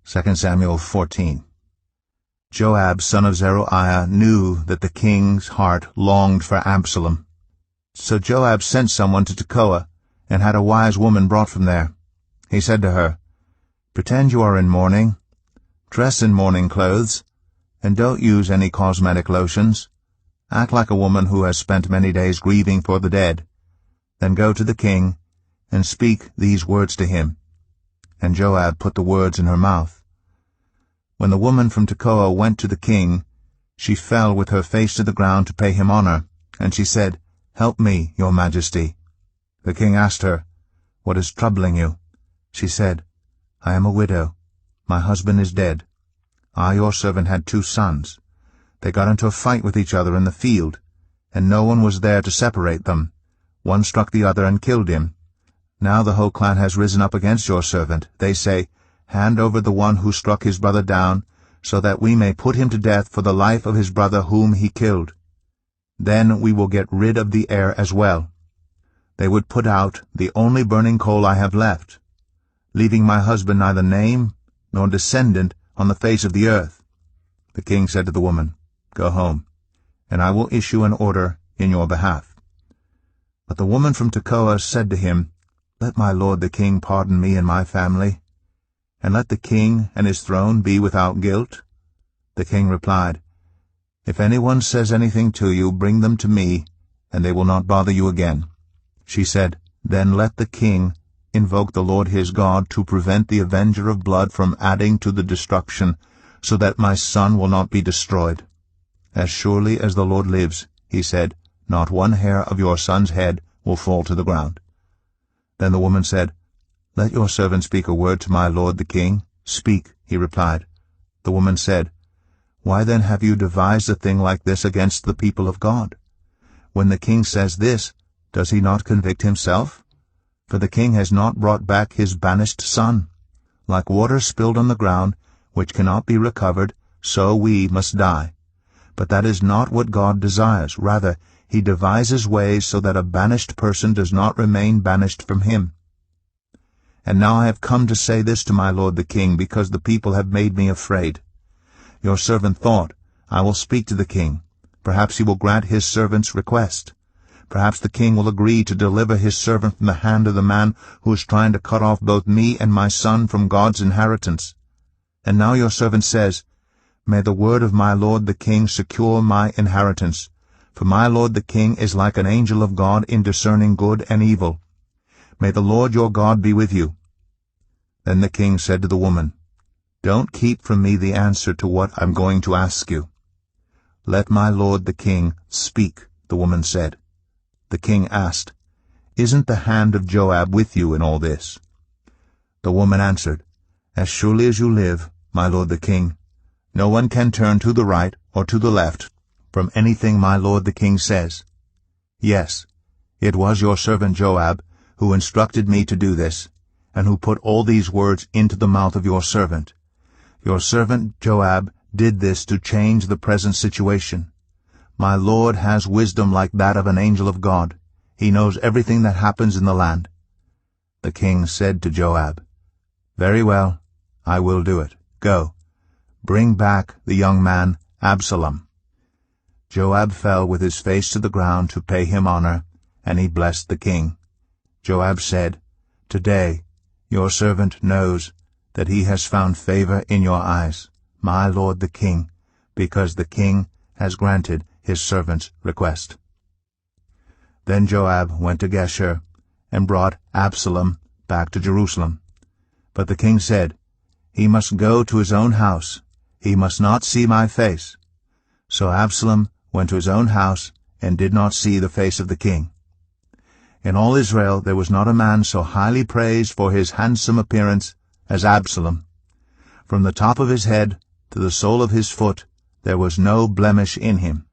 2 Samuel 14. Joab, son of Zeruiah, knew that the king's heart longed for Absalom. So Joab sent someone to Tekoa, and had a wise woman brought from there. He said to her, "Pretend you are in mourning, dress in mourning clothes, and don't use any cosmetic lotions. Act like a woman who has spent many days grieving for the dead. Then go to the king, and speak these words to him." And Joab put the words in her mouth. When the woman from Tekoa went to the king, she fell with her face to the ground to pay him honor, and she said, "Help me, your majesty." The king asked her, "What is troubling you?" She said, "I am a widow. My husband is dead. I, your servant, had 2 sons. They got into a fight with each other in the field, and no one was there to separate them. One struck the other and killed him. Now the whole clan has risen up against your servant. They say, 'Hand over the one who struck his brother down, so that we may put him to death for the life of his brother whom he killed. Then we will get rid of the heir as well.' They would put out the only burning coal I have left, leaving my husband neither name nor descendant on the face of the earth." The king said to the woman, "Go home, and I will issue an order in your behalf." But the woman from Tekoa said to him, "Let my lord the king pardon me and my family, and let the king and his throne be without guilt." The king replied, "If anyone says anything to you, bring them to me, and they will not bother you again." She said, "Then let the king invoke the Lord his God to prevent the avenger of blood from adding to the destruction, so that my son will not be destroyed. As surely as the Lord lives," he said, "not one hair of your son's head will fall to the ground." Then the woman said, "Let your servant speak a word to my lord the king." "Speak," he replied. The woman said, "Why then have you devised a thing like this against the people of God? When the king says this, does he not convict himself? For the king has not brought back his banished son. Like water spilled on the ground, which cannot be recovered, so we must die. But that is not what God desires. Rather, he devises ways so that a banished person does not remain banished from him. And now I have come to say this to my lord the king, because the people have made me afraid. Your servant thought, I will speak to the king. Perhaps he will grant his servant's request. Perhaps the king will agree to deliver his servant from the hand of the man who is trying to cut off both me and my son from God's inheritance. And now your servant says, May the word of my lord the king secure my inheritance, for my lord the king is like an angel of God in discerning good and evil. May the Lord your God be with you." Then the king said to the woman, "Don't keep from me the answer to what I'm going to ask you." "Let my lord the king speak," the woman said. The king asked, "Isn't the hand of Joab with you in all this?" The woman answered, "As surely as you live, my lord the king, no one can turn to the right or to the left from anything my lord the king says. Yes, it was your servant Joab who instructed me to do this, and who put all these words into the mouth of your servant. Your servant Joab did this to change the present situation. My lord has wisdom like that of an angel of God. He knows everything that happens in the land." The king said to Joab, "Very well, I will do it. Go, bring back the young man Absalom." Joab fell with his face to the ground to pay him honor, and he blessed the king. Joab said, "Today your servant knows that he has found favor in your eyes, my lord the king, because the king has granted his servant's request." Then Joab went to Geshur and brought Absalom back to Jerusalem. But the king said, "He must go to his own house. He must not see my face." So Absalom went to his own house and did not see the face of the king. In all Israel there was not a man so highly praised for his handsome appearance as Absalom. From the top of his head to the sole of his foot there was no blemish in him.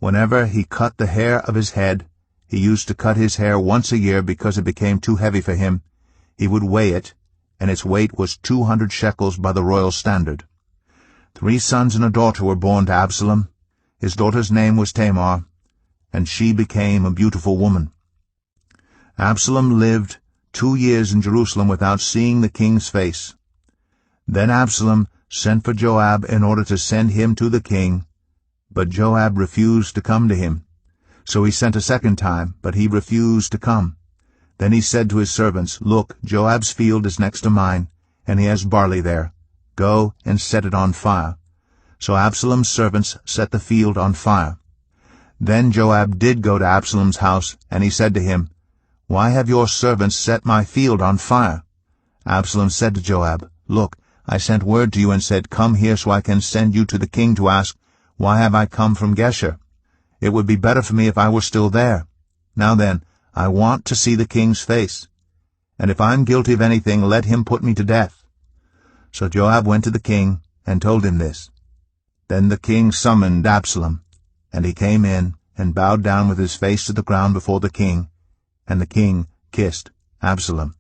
Whenever he cut the hair of his head, he used to cut his hair once a year because it became too heavy for him. He would weigh it, and its weight was 200 shekels by the royal standard. 3 sons and a daughter were born to Absalom. His daughter's name was Tamar, and she became a beautiful woman. Absalom lived 2 years in Jerusalem without seeing the king's face. Then Absalom sent for Joab in order to send him to the king, but Joab refused to come to him. So he sent a second time, but he refused to come. Then he said to his servants, "Look, Joab's field is next to mine, and he has barley there. Go and set it on fire." So Absalom's servants set the field on fire. Then Joab did go to Absalom's house, and he said to him, "Why have your servants set my field on fire?" Absalom said to Joab, "Look, I sent word to you and said, 'Come here so I can send you to the king to ask, why have I come from Geshur? It would be better for me if I were still there. Now then, I want to see the king's face. And if I'm guilty of anything, let him put me to death.'" So Joab went to the king and told him this. Then the king summoned Absalom, and he came in and bowed down with his face to the ground before the king, and the king kissed Absalom.